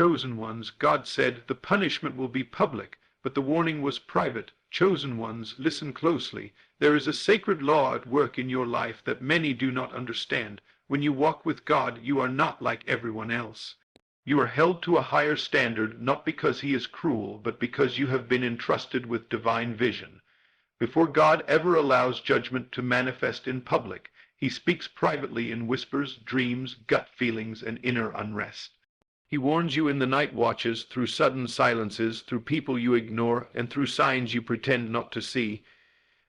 chosen ones, God said, the punishment will be public, but the warning was private. Chosen ones, listen closely. There is a sacred law at work in your life that many do not understand. When you walk with God, you are not like everyone else. You are held to a higher standard, not because he is cruel, but because you have been entrusted with divine vision. Before God ever allows judgment to manifest in public, he speaks privately in whispers, dreams, gut feelings, and inner unrest. He warns you in the night watches, through sudden silences, through people you ignore, and through signs you pretend not to see.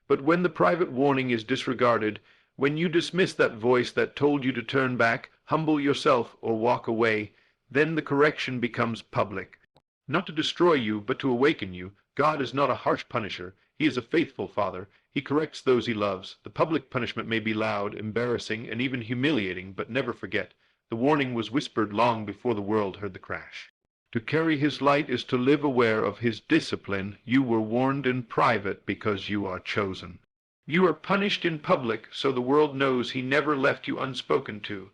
But when the private warning is disregarded, when you dismiss that voice that told you to turn back, humble yourself, or walk away, then the correction becomes public. Not to destroy you, but to awaken you. God is not a harsh punisher. He is a faithful Father. He corrects those he loves. The public punishment may be loud, embarrassing, and even humiliating, but never forget, the warning was whispered long before the world heard the crash. To carry his light is to live aware of his discipline. You were warned in private because you are chosen. You are punished in public, so the world knows he never left you unspoken to.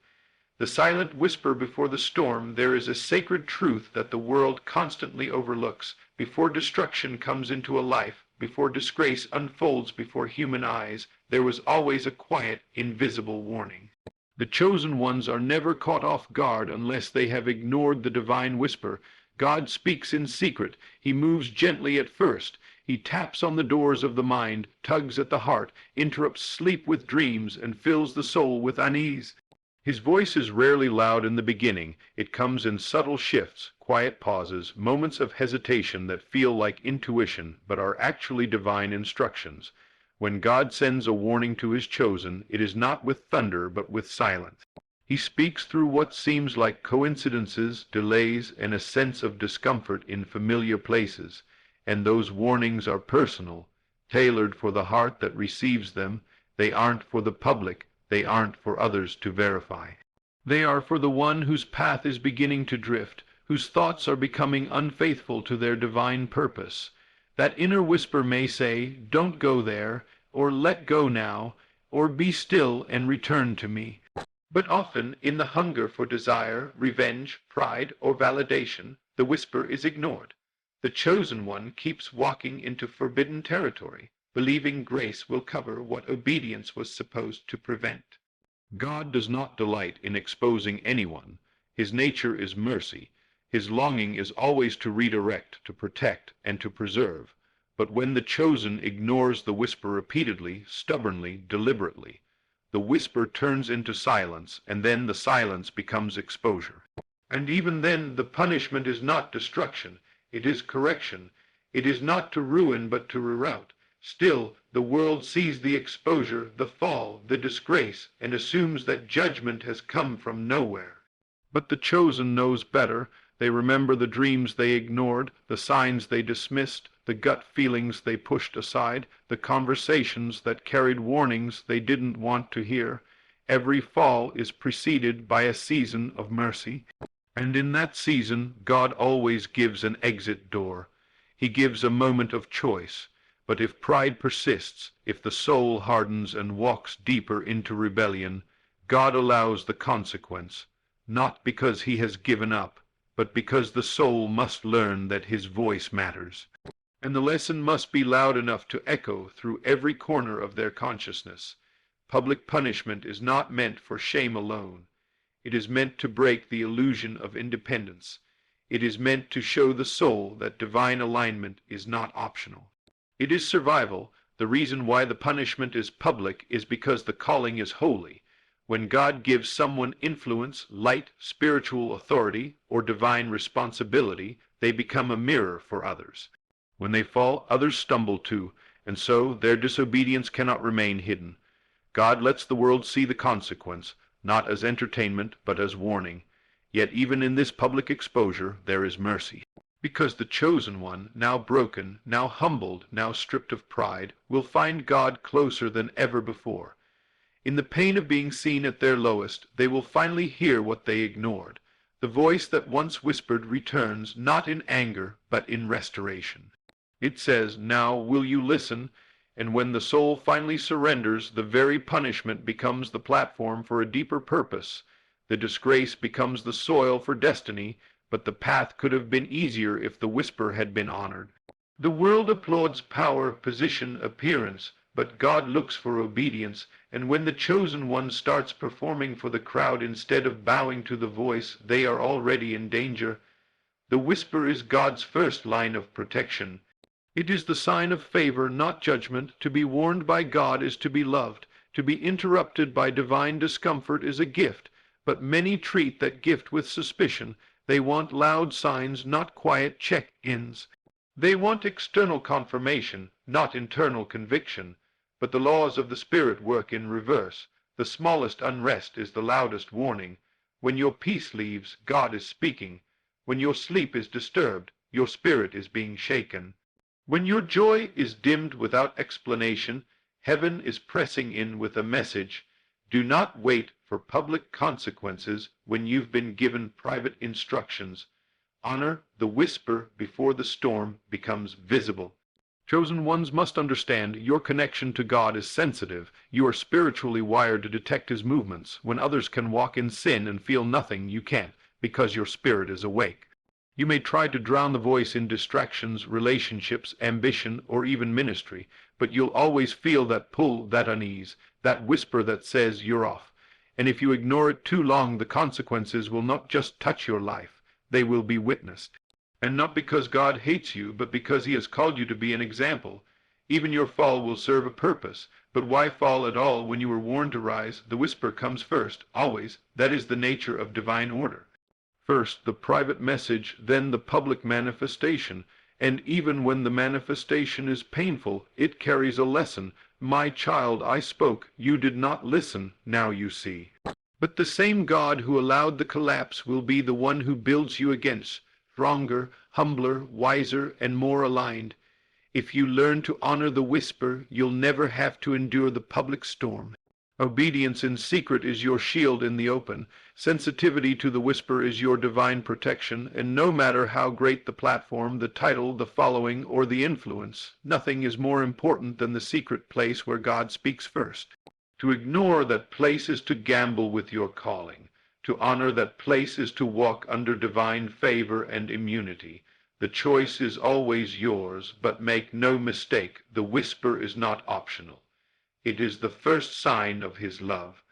The silent whisper before the storm, there is a sacred truth that the world constantly overlooks. Before destruction comes into a life, before disgrace unfolds before human eyes, there was always a quiet, invisible warning. The chosen ones are never caught off guard unless they have ignored the divine whisper. God speaks in secret. He moves gently at first. He taps on the doors of the mind, tugs at the heart, interrupts sleep with dreams, and fills the soul with unease. His voice is rarely loud in the beginning. It comes in subtle shifts, quiet pauses, moments of hesitation that feel like intuition but are actually divine instructions. When God sends a warning to his chosen, it is not with thunder but with silence. He speaks through what seems like coincidences, delays, and a sense of discomfort in familiar places, and those warnings are personal, tailored for the heart that receives them. They aren't for the public. They aren't for others to verify. They are for the one whose path is beginning to drift, whose thoughts are becoming unfaithful to their divine purpose. That inner whisper may say, "Don't go there," or "Let go now," or "Be still and return to me." But often, in the hunger for desire, revenge, pride, or validation, the whisper is ignored. The chosen one keeps walking into forbidden territory, believing grace will cover what obedience was supposed to prevent. God does not delight in exposing anyone. His nature is mercy. His longing is always to redirect, to protect, and to preserve. But when the chosen ignores the whisper repeatedly, stubbornly, deliberately, the whisper turns into silence, and then the silence becomes exposure. And even then, the punishment is not destruction. It is correction. It is not to ruin, but to reroute. Still, the world sees the exposure, the fall, the disgrace, and assumes that judgment has come from nowhere. But the chosen knows better. They remember the dreams they ignored, the signs they dismissed, the gut feelings they pushed aside, the conversations that carried warnings they didn't want to hear. Every fall is preceded by a season of mercy. And in that season, God always gives an exit door. He gives a moment of choice. But if pride persists, if the soul hardens and walks deeper into rebellion, God allows the consequence, not because he has given up, but because the soul must learn that his voice matters. And the lesson must be loud enough to echo through every corner of their consciousness. Public punishment is not meant for shame alone. It is meant to break the illusion of independence. It is meant to show the soul that divine alignment is not optional. It is survival. The reason why the punishment is public is because the calling is holy. When God gives someone influence, light, spiritual authority, or divine responsibility, they become a mirror for others. When they fall, others stumble too, and so their disobedience cannot remain hidden. God lets the world see the consequence, not as entertainment, but as warning. Yet even in this public exposure, there is mercy. Because the chosen one, now broken, now humbled, now stripped of pride, will find God closer than ever before. In the pain of being seen at their lowest, they will finally hear what they ignored. The voice that once whispered returns, not in anger, but in restoration. It says, "Now will you listen?" And when the soul finally surrenders, the very punishment becomes the platform for a deeper purpose. The disgrace becomes the soil for destiny. but the path could have been easier if the whisper had been honored. The world applauds power, position, appearance, but God looks for obedience, and when the chosen one starts performing for the crowd instead of bowing to the voice, they are already in danger. The whisper is God's first line of protection. It is the sign of favor, not judgment. To be warned by God is to be loved. To be interrupted by divine discomfort is a gift, but many treat that gift with suspicion. They want loud signs, not quiet check-ins. They want external confirmation, not internal conviction. But the laws of the Spirit work in reverse. The smallest unrest is the loudest warning. When your peace leaves, God is speaking. When your sleep is disturbed, your spirit is being shaken. When your joy is dimmed without explanation, heaven is pressing in with a message. Do not wait for public consequences when you've been given private instructions. Honor the whisper before the storm becomes visible. Chosen ones must understand your connection to God is sensitive. You are spiritually wired to detect his movements. When others can walk in sin and feel nothing, you can't, because your spirit is awake. You may try to drown the voice in distractions, relationships, ambition, or even ministry, but you'll always feel that pull, that unease, that whisper that says you're off. And if you ignore it too long, the consequences will not just touch your life, they will be witnessed. And not because God hates you, but because he has called you to be an example. Even your fall will serve a purpose. But why fall at all when you were warned to rise? The whisper comes first, always. That is the nature of divine order. First the private message, then the public manifestation. And even when the manifestation is painful, it carries a lesson. My child, I spoke, you did not listen, now you see. But the same God who allowed the collapse will be the one who builds you again, stronger, humbler, wiser, and more aligned. If you learn to honor the whisper, you'll never have to endure the public storm. Obedience in secret is your shield in the open. Sensitivity to the whisper is your divine protection, and no matter how great the platform, the title, the following, or the influence, nothing is more important than the secret place where God speaks first. To ignore that place is to gamble with your calling. To honor that place is to walk under divine favor and immunity. The choice is always yours, but make no mistake, the whisper is not optional. It is the first sign of his love.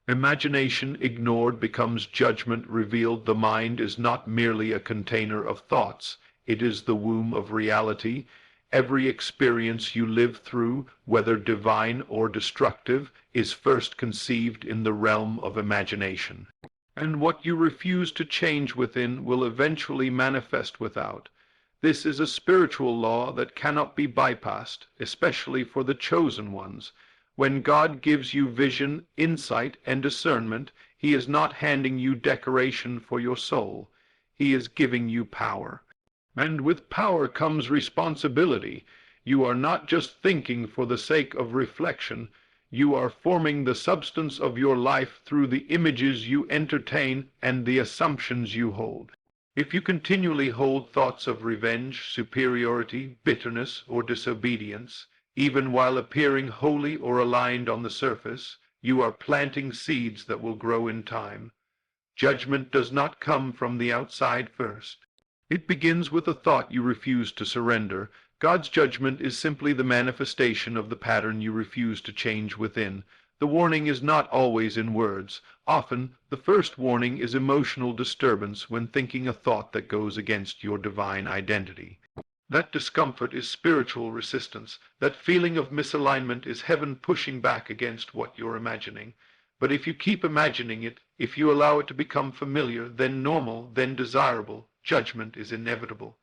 Imagination ignored becomes judgment revealed. The mind is not merely a container of thoughts. It is the womb of reality. Every experience you live through, whether divine or destructive, is first conceived in the realm of imagination. And what you refuse to change within will eventually manifest without. This is a spiritual law that cannot be bypassed, especially for the chosen ones. When God gives you vision, insight, and discernment, he is not handing you decoration for your soul. He is giving you power. And with power comes responsibility. You are not just thinking for the sake of reflection. You are forming the substance of your life through the images you entertain and the assumptions you hold. If you continually hold thoughts of revenge, superiority, bitterness, or disobedience, even while appearing holy or aligned on the surface, you are planting seeds that will grow in time. Judgment does not come from the outside first. It begins with a thought you refuse to surrender. God's judgment is simply the manifestation of the pattern you refuse to change within. The warning is not always in words. Often, the first warning is emotional disturbance when thinking a thought that goes against your divine identity. That discomfort is spiritual resistance. That feeling of misalignment is heaven pushing back against what you're imagining. But if you keep imagining it, if you allow it to become familiar, then normal, then desirable, judgment is inevitable.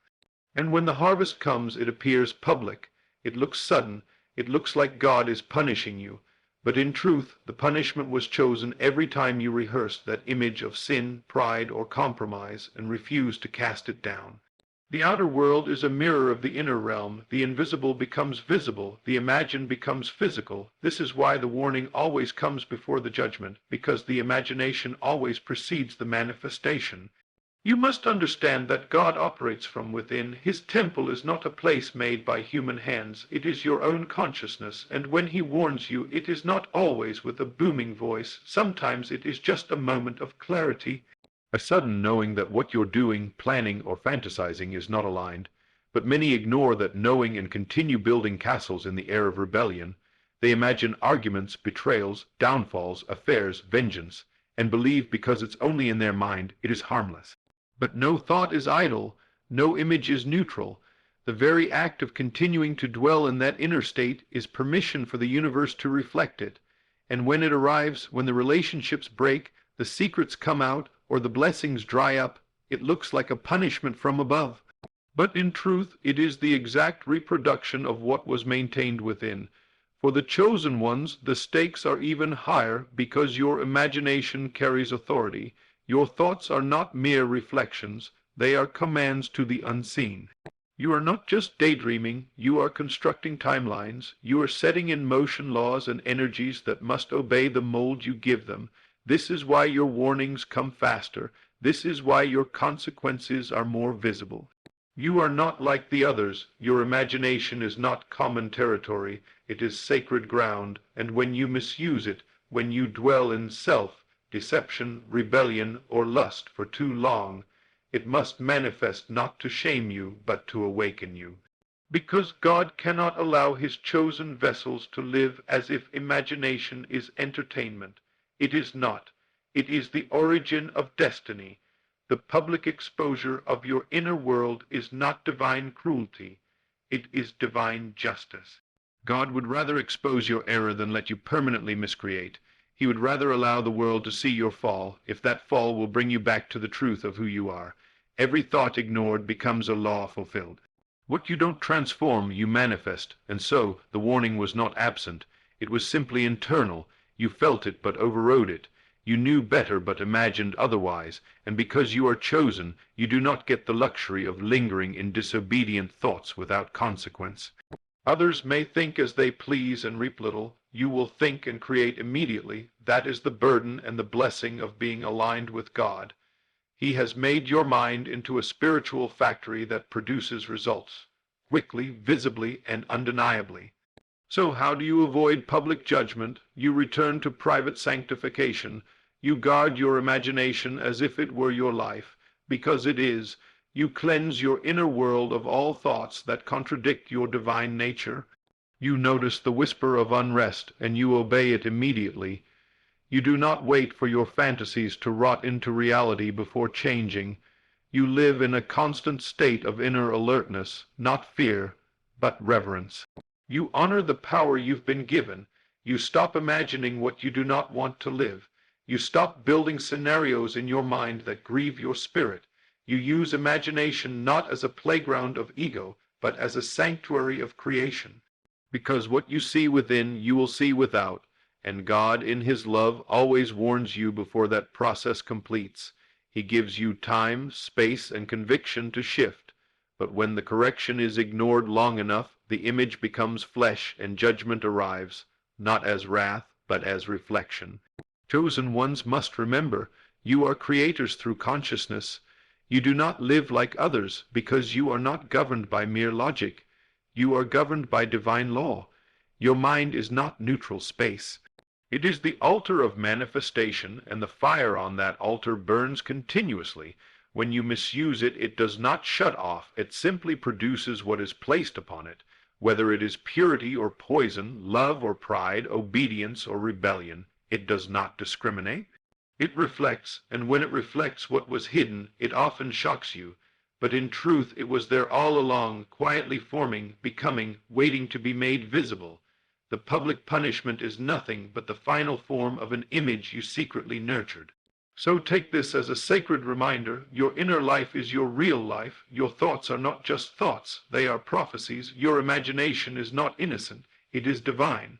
And when the harvest comes, it appears public. It looks sudden. It looks like God is punishing you. But in truth, the punishment was chosen every time you rehearsed that image of sin, pride, or compromise, and refused to cast it down. The outer world is a mirror of the inner realm. The invisible becomes visible. The imagined becomes physical. This is why the warning always comes before the judgment, because the imagination always precedes the manifestation. You must understand that God operates from within. His temple is not a place made by human hands. It is your own consciousness, and when he warns you, it is not always with a booming voice. Sometimes it is just a moment of clarity. A sudden knowing that what you're doing, planning, or fantasizing is not aligned. But many ignore that knowing and continue building castles in the air of rebellion. They imagine arguments, betrayals, downfalls, affairs, vengeance, and believe because it's only in their mind it is harmless. But no thought is idle, no image is neutral. The very act of continuing to dwell in that inner state is permission for the universe to reflect it. And when it arrives, when the relationships break, the secrets come out, or the blessings dry up, it looks like a punishment from above. But in truth, it is the exact reproduction of what was maintained within. For the chosen ones, the stakes are even higher because your imagination carries authority. Your thoughts are not mere reflections, they are commands to the unseen. You are not just daydreaming, you are constructing timelines, you are setting in motion laws and energies that must obey the mold you give them. This is why your warnings come faster. This is why your consequences are more visible. You are not like the others. Your imagination is not common territory. It is sacred ground, and when you misuse it, when you dwell in self, deception, rebellion, or lust for too long, it must manifest not to shame you, but to awaken you. Because God cannot allow his chosen vessels to live as if imagination is entertainment. It is not. It is the origin of destiny. The public exposure of your inner world is not divine cruelty. It is divine justice. God would rather expose your error than let you permanently miscreate. He would rather allow the world to see your fall, if that fall will bring you back to the truth of who you are. Every thought ignored becomes a law fulfilled. What you don't transform, you manifest, and so the warning was not absent. It was simply internal. You felt it but overrode it. You knew better but imagined otherwise, and because you are chosen, you do not get the luxury of lingering in disobedient thoughts without consequence. Others may think as they please and reap little. You will think and create immediately. That is the burden and the blessing of being aligned with God. He has made your mind into a spiritual factory that produces results, quickly, visibly, and undeniably. So how do you avoid public judgment? You return to private sanctification. You guard your imagination as if it were your life, because it is. You cleanse your inner world of all thoughts that contradict your divine nature. You notice the whisper of unrest, and you obey it immediately. You do not wait for your fantasies to rot into reality before changing. You live in a constant state of inner alertness, not fear, but reverence. You honor the power you've been given. You stop imagining what you do not want to live. You stop building scenarios in your mind that grieve your spirit. You use imagination not as a playground of ego, but as a sanctuary of creation. Because what you see within, you will see without, and God, in his love, always warns you before that process completes. He gives you time, space, and conviction to shift. But when the correction is ignored long enough, the image becomes flesh and judgment arrives, not as wrath, but as reflection. Chosen ones must remember, you are creators through consciousness. You do not live like others because you are not governed by mere logic. You are governed by divine law. Your mind is not neutral space. It is the altar of manifestation, and the fire on that altar burns continuously. When you misuse it, it does not shut off. It simply produces what is placed upon it, whether it is purity or poison, love or pride, obedience or rebellion. It does not discriminate. It reflects, and when it reflects what was hidden, it often shocks you. But in truth it was there all along, quietly forming, becoming, waiting to be made visible. The public punishment is nothing but the final form of an image you secretly nurtured. So take this as a sacred reminder. Your inner life is your real life. Your thoughts are not just thoughts. They are prophecies. Your imagination is not innocent. It is divine.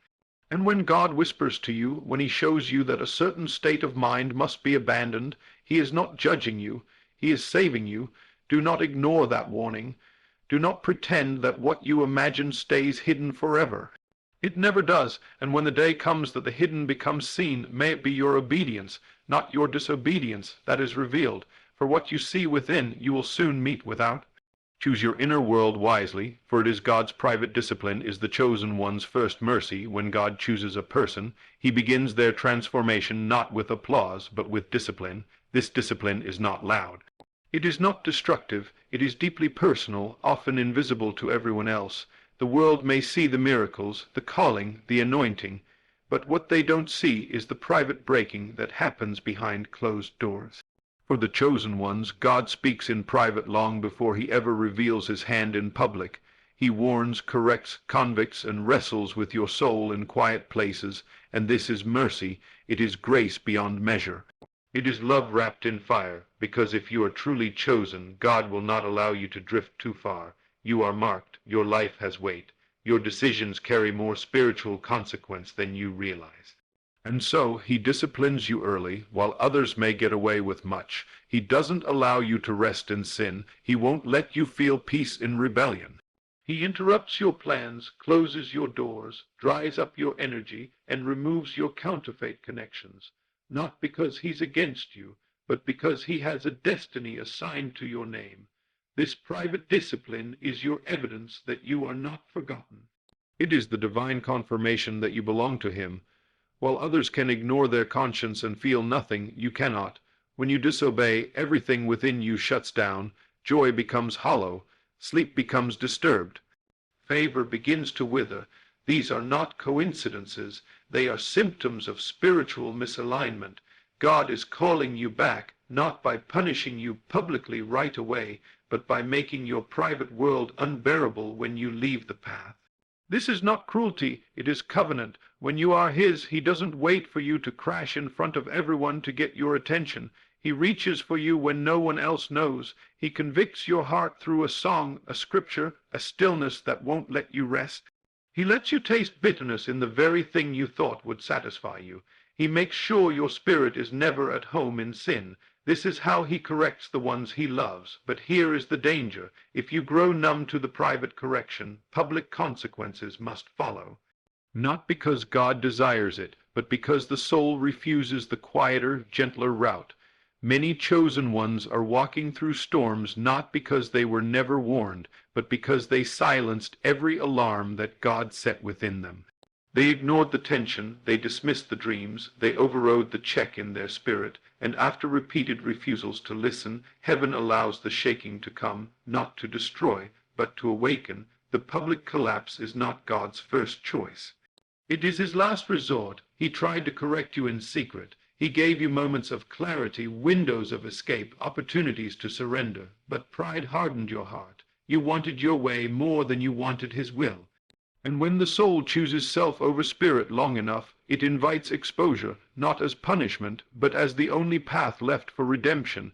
And when God whispers to you, when he shows you that a certain state of mind must be abandoned, he is not judging you. He is saving you. Do not ignore that warning. Do not pretend that what you imagine stays hidden forever. It never does, and when the day comes that the hidden becomes seen, may it be your obedience, not your disobedience, that is revealed. For what you see within, you will soon meet without. Choose your inner world wisely, for it is God's private discipline is the chosen one's first mercy. When God chooses a person, he begins their transformation not with applause, but with discipline. This discipline is not loud. It is not destructive. It is deeply personal, often invisible to everyone else. The world may see the miracles, the calling, the anointing, but what they don't see is the private breaking that happens behind closed doors. For the chosen ones, God speaks in private long before he ever reveals his hand in public. He warns, corrects, convicts, and wrestles with your soul in quiet places, and this is mercy. It is grace beyond measure. It is love wrapped in fire, because if you are truly chosen, God will not allow you to drift too far. You are marked. Your life has weight. Your decisions carry more spiritual consequence than you realize. And so he disciplines you early, while others may get away with much. He doesn't allow you to rest in sin. He won't let you feel peace in rebellion. He interrupts your plans, closes your doors, dries up your energy, and removes your counterfeit connections, not because he's against you, but because he has a destiny assigned to your name. This private discipline is your evidence that you are not forgotten. It is the divine confirmation that you belong to him. While others can ignore their conscience and feel nothing, you cannot. When you disobey, everything within you shuts down, joy becomes hollow, sleep becomes disturbed. Favor begins to wither. These are not coincidences. They are symptoms of spiritual misalignment. God is calling you back, not by punishing you publicly right away, but by making your private world unbearable when you leave the path. This is not cruelty, it is covenant. When you are his, he doesn't wait for you to crash in front of everyone to get your attention. He reaches for you when no one else knows. He convicts your heart through a song, a scripture, a stillness that won't let you rest. He lets you taste bitterness in the very thing you thought would satisfy you. He makes sure your spirit is never at home in sin. This is how he corrects the ones he loves. But here is the danger. If you grow numb to the private correction, public consequences must follow. Not because God desires it, but because the soul refuses the quieter, gentler route. Many chosen ones are walking through storms not because they were never warned, but because they silenced every alarm that God set within them. They ignored the tension, they dismissed the dreams, they overrode the check in their spirit, and after repeated refusals to listen, heaven allows the shaking to come, not to destroy, but to awaken. The public collapse is not God's first choice. It is his last resort. He tried to correct you in secret. He gave you moments of clarity, windows of escape, opportunities to surrender. But pride hardened your heart. You wanted your way more than you wanted his will. And when the soul chooses self over spirit long enough, it invites exposure, not as punishment, but as the only path left for redemption.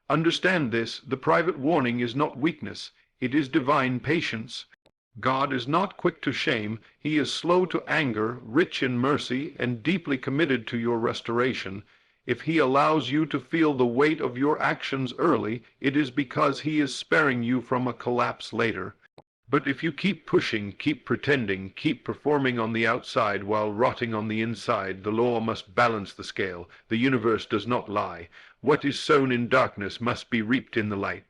Understand this, the private warning is not weakness, it is divine patience. God is not quick to shame, he is slow to anger, rich in mercy, and deeply committed to your restoration. If he allows you to feel the weight of your actions early, it is because he is sparing you from a collapse later. But if you keep pushing, keep pretending, keep performing on the outside while rotting on the inside, the law must balance the scale. The universe does not lie. What is sown in darkness must be reaped in the light.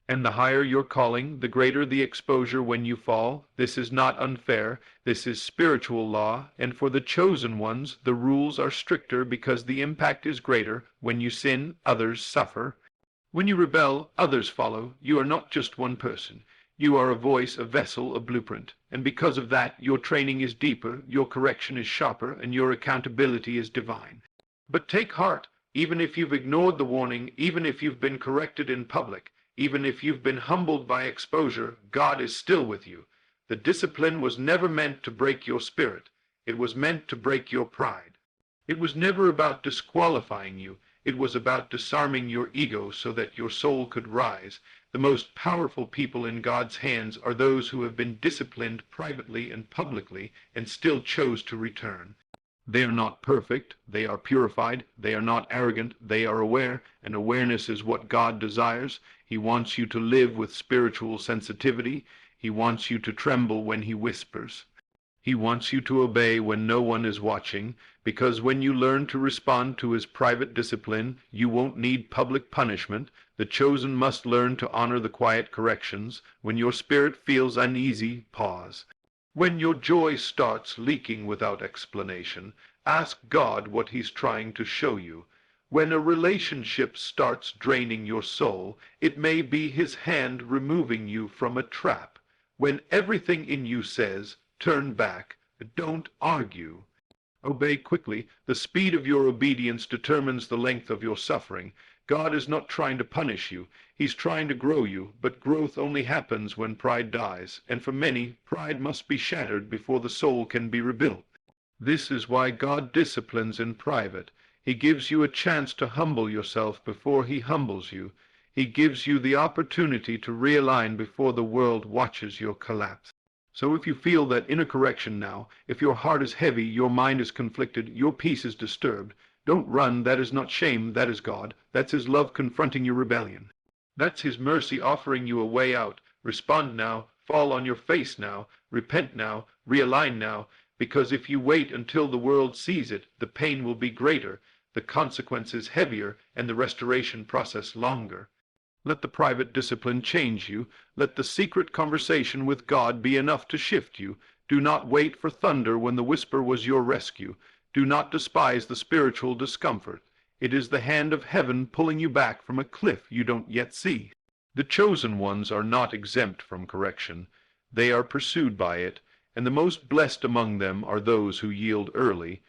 And the higher your calling, the greater the exposure when you fall. This is not unfair. This is spiritual law, and for the chosen ones, the rules are stricter because the impact is greater. When you sin, others suffer. When you rebel, others follow. You are not just one person. You are a voice, a vessel, a blueprint. And because of that, your training is deeper, your correction is sharper, and your accountability is divine. But take heart, even if you've ignored the warning, even if you've been corrected in public, even if you've been humbled by exposure, God is still with you. The discipline was never meant to break your spirit. It was meant to break your pride. It was never about disqualifying you. It was about disarming your ego so that your soul could rise. The most powerful people in God's hands are those who have been disciplined privately and publicly and still chose to return. They are not perfect, they are purified, they are not arrogant, they are aware, and awareness is what God desires. He wants you to live with spiritual sensitivity. He wants you to tremble when he whispers. He wants you to obey when no one is watching, because when you learn to respond to his private discipline, you won't need public punishment. The chosen must learn to honor the quiet corrections. When your spirit feels uneasy, pause. When your joy starts leaking without explanation, ask God what he's trying to show you. When a relationship starts draining your soul, it may be his hand removing you from a trap. When everything in you says, turn back, don't argue, obey quickly, the speed of your obedience determines the length of your suffering. God is not trying to punish you. He's trying to grow you, but growth only happens when pride dies, and for many, pride must be shattered before the soul can be rebuilt. This is why God disciplines in private. He gives you a chance to humble yourself before he humbles you. He gives you the opportunity to realign before the world watches your collapse. So if you feel that inner correction now, if your heart is heavy, your mind is conflicted, your peace is disturbed, don't run. That is not shame, that is God. That's his love confronting your rebellion. That's his mercy offering you a way out. Respond now, fall on your face now, repent now, realign now, because if you wait until the world sees it, the pain will be greater, the consequences heavier, and the restoration process longer. Let the private discipline change you. Let the secret conversation with God be enough to shift you. Do not wait for thunder when the whisper was your rescue. Do not despise the spiritual discomfort. It is the hand of heaven pulling you back from a cliff you don't yet see. The chosen ones are not exempt from correction. They are pursued by it, and the most blessed among them are those who yield early,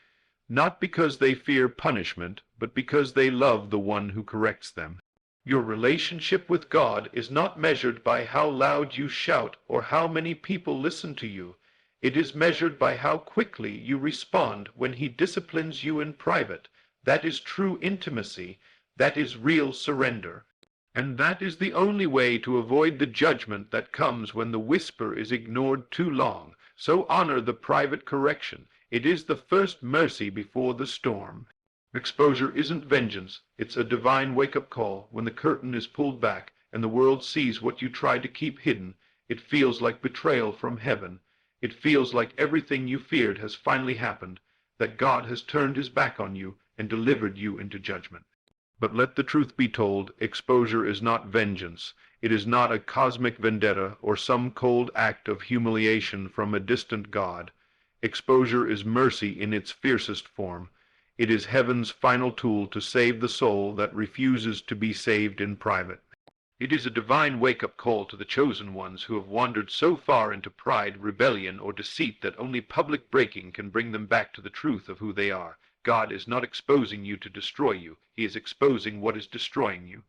not because they fear punishment, but because they love the one who corrects them. Your relationship with God is not measured by how loud you shout or how many people listen to you. It is measured by how quickly you respond when he disciplines you in private. That is true intimacy. That is real surrender. And that is the only way to avoid the judgment that comes when the whisper is ignored too long. So honor the private correction. It is the first mercy before the storm. Exposure isn't vengeance. It's a divine wake-up call. When the curtain is pulled back and the world sees what you tried to keep hidden, it feels like betrayal from heaven. It feels like everything you feared has finally happened, that God has turned his back on you and delivered you into judgment. But let the truth be told, exposure is not vengeance. It is not a cosmic vendetta or some cold act of humiliation from a distant God. Exposure is mercy in its fiercest form. It is heaven's final tool to save the soul that refuses to be saved in private. It is a divine wake-up call to the chosen ones who have wandered so far into pride, rebellion, or deceit that only public breaking can bring them back to the truth of who they are. God is not exposing you to destroy you. He is exposing what is destroying you.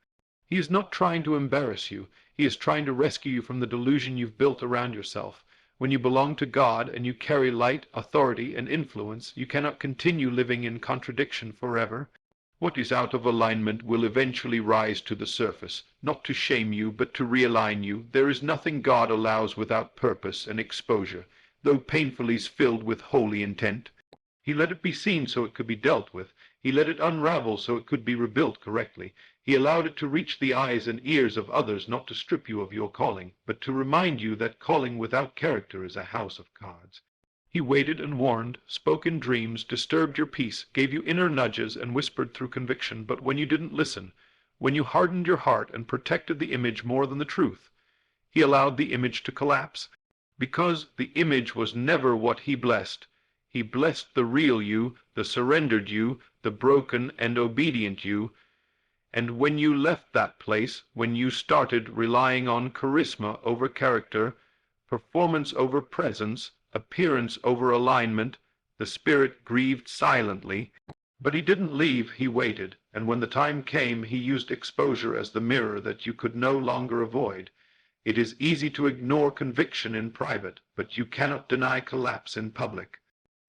He is not trying to embarrass you. He is trying to rescue you from the delusion you've built around yourself. When you belong to God and you carry light, authority, and influence, you cannot continue living in contradiction forever. What is out of alignment will eventually rise to the surface, not to shame you, but to realign you. There is nothing God allows without purpose and exposure, though painfully filled with holy intent. He let it be seen so it could be dealt with. He let it unravel so it could be rebuilt correctly. He allowed it to reach the eyes and ears of others, not to strip you of your calling, but to remind you that calling without character is a house of cards. He waited and warned, spoke in dreams, disturbed your peace, gave you inner nudges, and whispered through conviction. But when you didn't listen, when you hardened your heart and protected the image more than the truth, he allowed the image to collapse. Because the image was never what he blessed. He blessed the real you, the surrendered you, the broken and obedient you. And when you left that place, when you started relying on charisma over character, performance over presence, appearance over alignment, the Spirit grieved silently. But he didn't leave, he waited, and when the time came, he used exposure as the mirror that you could no longer avoid. It is easy to ignore conviction in private, but you cannot deny collapse in public.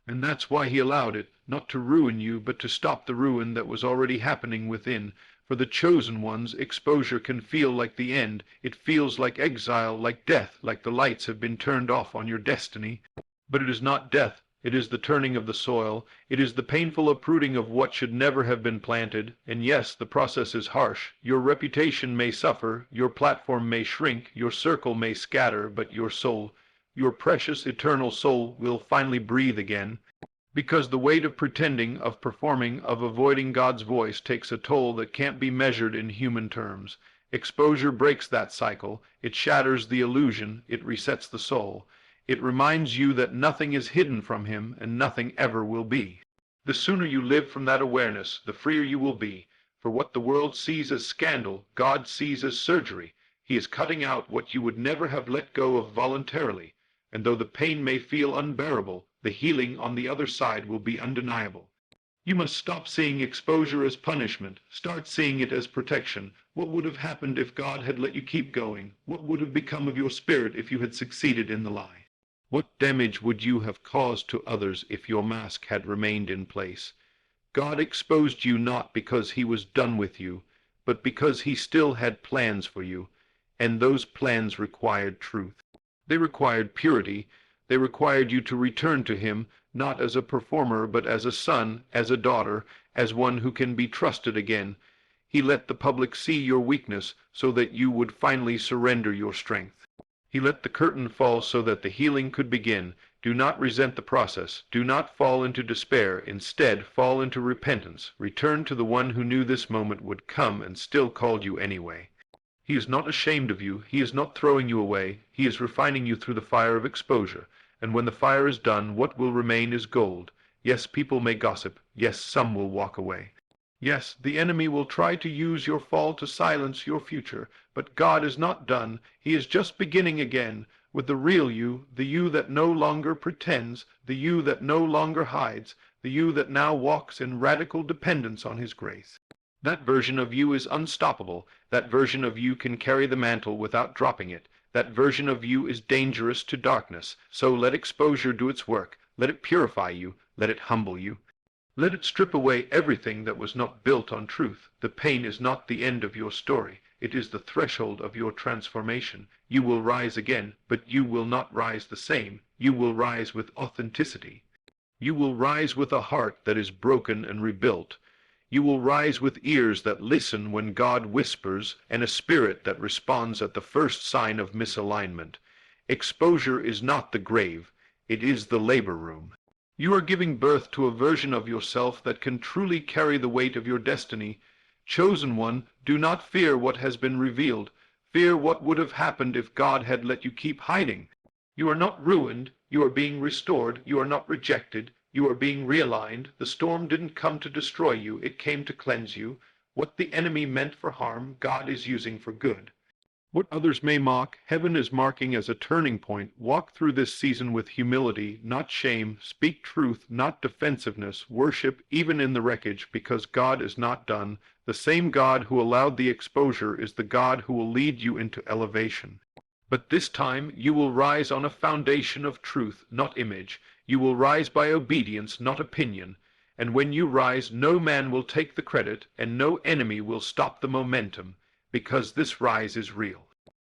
And that's why he allowed it, not to ruin you, but to stop the ruin that was already happening within. For the chosen ones, exposure can feel like the end. It feels like exile, like death, like the lights have been turned off on your destiny. But it is not death. It is the turning of the soil. It is the painful uprooting of what should never have been planted. And yes, the process is harsh. Your reputation may suffer, your platform may shrink, your circle may scatter, but your soul, your precious eternal soul, will finally breathe again. Because the weight of pretending, of performing, of avoiding God's voice takes a toll that can't be measured in human terms. Exposure breaks that cycle. It shatters the illusion. It resets the soul. It reminds you that nothing is hidden from him and nothing ever will be. The sooner you live from that awareness, the freer you will be. For what the world sees as scandal, God sees as surgery. He is cutting out what you would never have let go of voluntarily, and though the pain may feel unbearable, the healing on the other side will be undeniable. You must stop seeing exposure as punishment. Start seeing it as protection. What would have happened if God had let you keep going? What would have become of your spirit if you had succeeded in the lie? What damage would you have caused to others if your mask had remained in place? God exposed you not because he was done with you, but because he still had plans for you, and those plans required truth. They required purity. They required you to return to him, not as a performer, but as a son, as a daughter, as one who can be trusted again. He let the public see your weakness so that you would finally surrender your strength. He let the curtain fall so that the healing could begin. Do not resent the process. Do not fall into despair. Instead, fall into repentance. Return to the one who knew this moment would come and still called you anyway. He is not ashamed of you. He is not throwing you away. He is refining you through the fire of exposure. And when the fire is done, what will remain is gold. Yes, people may gossip. Yes, some will walk away. Yes, the enemy will try to use your fall to silence your future, but God is not done. He is just beginning again, with the real you, the you that no longer pretends, the you that no longer hides, the you that now walks in radical dependence on his grace. That version of you is unstoppable. That version of you can carry the mantle without dropping it. That version of you is dangerous to darkness. So let exposure do its work. Let it purify you. Let it humble you. Let it strip away everything that was not built on truth. The pain is not the end of your story. It is the threshold of your transformation. You will rise again, but you will not rise the same. You will rise with authenticity. You will rise with a heart that is broken and rebuilt. You will rise with ears that listen when God whispers and a spirit that responds at the first sign of misalignment. Exposure is not the grave. It is the labor room. You are giving birth to a version of yourself that can truly carry the weight of your destiny. Chosen one, do not fear what has been revealed. Fear what would have happened if God had let you keep hiding. You are not ruined. You are being restored. You are not rejected. You are being realigned. The storm didn't come to destroy you. It came to cleanse you. What the enemy meant for harm, God is using for good. What others may mock, heaven is marking as a turning point. Walk through this season with humility, not shame. Speak truth, not defensiveness. Worship even in the wreckage, because God is not done. The same God who allowed the exposure is the God who will lead you into elevation. But this time you will rise on a foundation of truth, not image. You will rise by obedience, not opinion. And when you rise, no man will take the credit, and no enemy will stop the momentum, because this rise is real.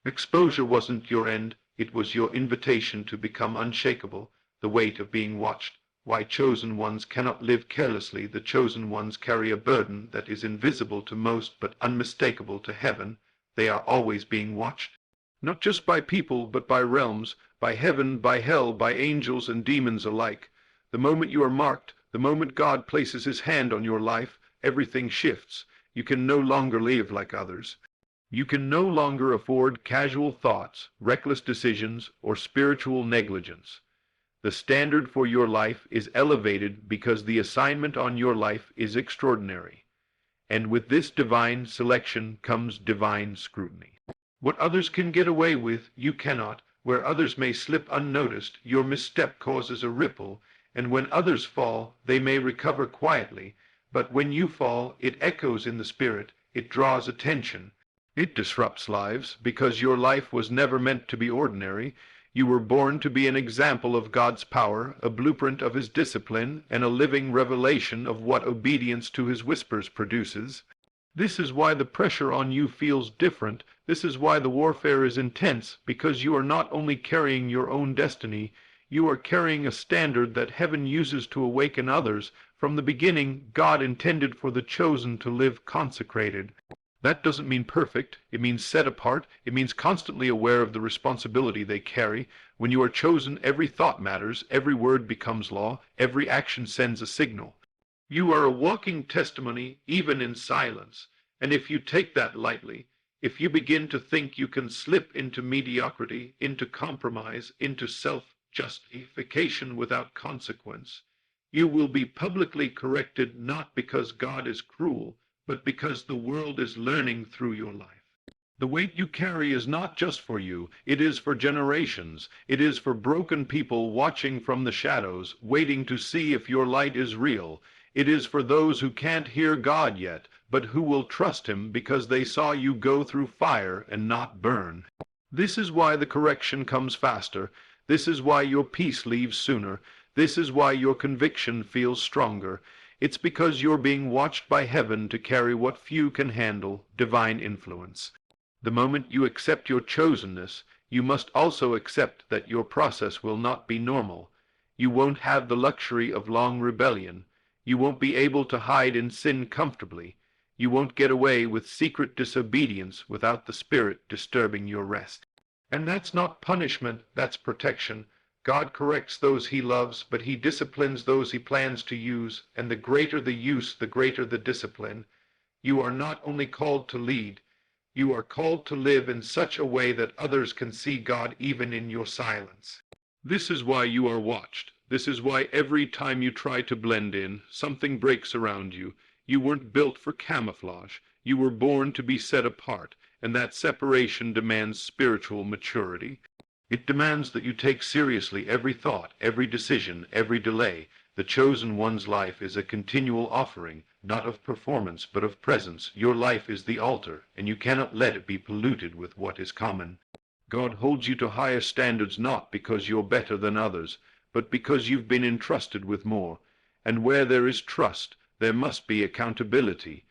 Exposure wasn't your end. It was your invitation to become unshakable, the weight of being watched. Why chosen ones cannot live carelessly. The chosen ones carry a burden that is invisible to most but unmistakable to heaven. They are always being watched. Not just by people, but by realms, by heaven, by hell, by angels and demons alike. The moment you are marked, the moment God places his hand on your life, everything shifts. You can no longer live like others. You can no longer afford casual thoughts, reckless decisions, or spiritual negligence. The standard for your life is elevated because the assignment on your life is extraordinary. And with this divine selection comes divine scrutiny. What others can get away with, you cannot. Where others may slip unnoticed, your misstep causes a ripple, and when others fall, they may recover quietly, but when you fall, it echoes in the spirit, it draws attention. It disrupts lives, because your life was never meant to be ordinary. You were born to be an example of God's power, a blueprint of his discipline, and a living revelation of what obedience to his whispers produces. This is why the pressure on you feels different. This is why the warfare is intense, because you are not only carrying your own destiny, you are carrying a standard that heaven uses to awaken others. From the beginning, God intended for the chosen to live consecrated. That doesn't mean perfect. It means set apart. It means constantly aware of the responsibility they carry. When you are chosen, every thought matters. Every word becomes law. Every action sends a signal. You are a walking testimony, even in silence. And if you take that lightly, if you begin to think you can slip into mediocrity, into compromise, into self-justification without consequence, you will be publicly corrected not because God is cruel, but because the world is learning through your life. The weight you carry is not just for you, it is for generations. It is for broken people watching from the shadows, waiting to see if your light is real. It is for those who can't hear God yet, but who will trust him because they saw you go through fire and not burn. This is why the correction comes faster. This is why your peace leaves sooner. This is why your conviction feels stronger. It's because you're being watched by heaven to carry what few can handle, divine influence. The moment you accept your chosenness, you must also accept that your process will not be normal. You won't have the luxury of long rebellion. You won't be able to hide in sin comfortably. You won't get away with secret disobedience without the Spirit disturbing your rest. And that's not punishment, that's protection. God corrects those he loves, but he disciplines those he plans to use, and the greater the use, the greater the discipline. You are not only called to lead, you are called to live in such a way that others can see God even in your silence. This is why you are watched. This is why every time you try to blend in, something breaks around you. You weren't built for camouflage. You were born to be set apart, and that separation demands spiritual maturity. It demands that you take seriously every thought, every decision, every delay. The chosen one's life is a continual offering, not of performance, but of presence. Your life is the altar, and you cannot let it be polluted with what is common. God holds you to higher standards not because you're better than others, but because you've been entrusted with more. And where there is trust, there must be accountability.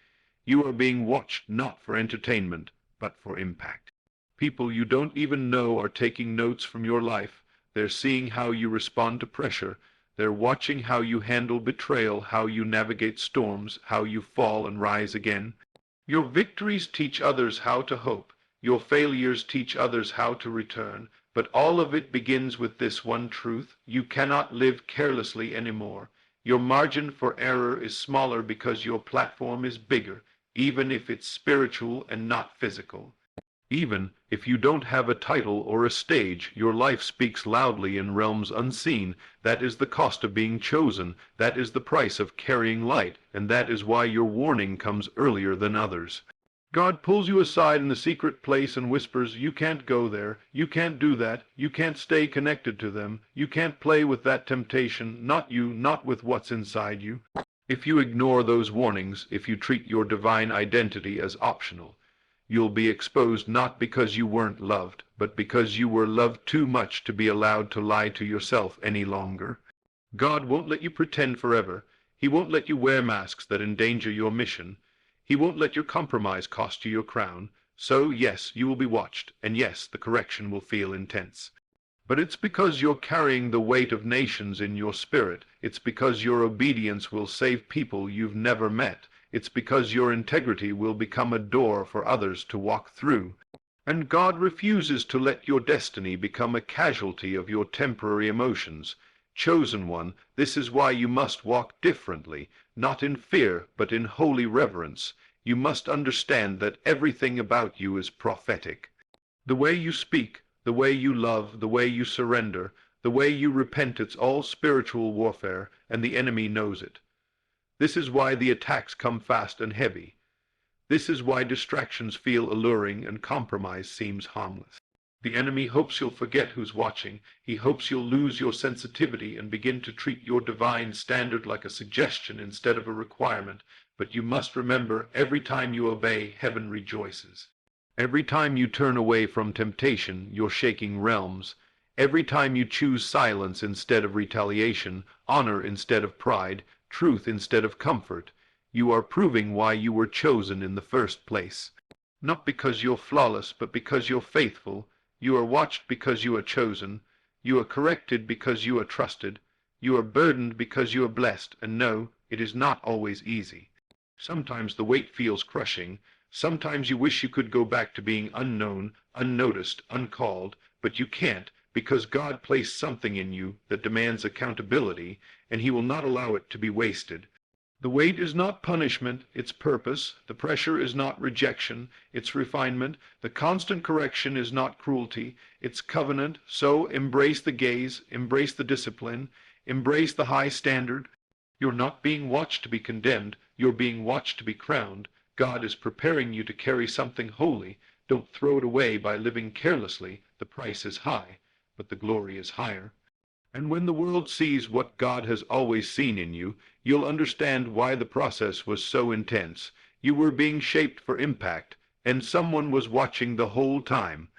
You are being watched not for entertainment, but for impact. People you don't even know are taking notes from your life. They're seeing how you respond to pressure. They're watching how you handle betrayal, how you navigate storms, how you fall and rise again. Your victories teach others how to hope. Your failures teach others how to return. But all of it begins with this one truth. You cannot live carelessly anymore. Your margin for error is smaller because your platform is bigger, even if it's spiritual and not physical. Even if you don't have a title or a stage, your life speaks loudly in realms unseen. That is the cost of being chosen. That is the price of carrying light, and that is why your warning comes earlier than others. God pulls you aside in the secret place and whispers, you can't go there, you can't do that, you can't stay connected to them, you can't play with that temptation, not you, not with what's inside you. If you ignore those warnings, if you treat your divine identity as optional, you'll be exposed not because you weren't loved, but because you were loved too much to be allowed to lie to yourself any longer. God won't let you pretend forever. He won't let you wear masks that endanger your mission. He won't let your compromise cost you your crown. So, yes, you will be watched, and yes, the correction will feel intense. But it's because you're carrying the weight of nations in your spirit. It's because your obedience will save people you've never met. It's because your integrity will become a door for others to walk through. And God refuses to let your destiny become a casualty of your temporary emotions. Chosen one, this is why you must walk differently, not in fear, but in holy reverence. You must understand that everything about you is prophetic. The way you speak, the way you love, the way you surrender, the way you repent, it's all spiritual warfare, and the enemy knows it. This is why the attacks come fast and heavy. This is why distractions feel alluring and compromise seems harmless. The enemy hopes you'll forget who's watching. He hopes you'll lose your sensitivity and begin to treat your divine standard like a suggestion instead of a requirement. But you must remember, every time you obey, heaven rejoices. Every time you turn away from temptation, you're shaking realms. Every time you choose silence instead of retaliation, honor instead of pride, truth instead of comfort, you are proving why you were chosen in the first place. Not because you're flawless, but because you're faithful. You are watched because you are chosen. You are corrected because you are trusted. You are burdened because you are blessed. And no, it is not always easy. Sometimes the weight feels crushing. Sometimes you wish you could go back to being unknown, unnoticed, uncalled, but you can't, because God placed something in you that demands accountability, and he will not allow it to be wasted. The weight is not punishment, it's purpose. The pressure is not rejection, it's refinement. The constant correction is not cruelty, it's covenant. So embrace the gaze, embrace the discipline, embrace the high standard. You're not being watched to be condemned, you're being watched to be crowned. God is preparing you to carry something holy. Don't throw it away by living carelessly. The price is high, but the glory is higher. And when the world sees what God has always seen in you, you'll understand why the process was so intense. You were being shaped for impact, and someone was watching the whole time.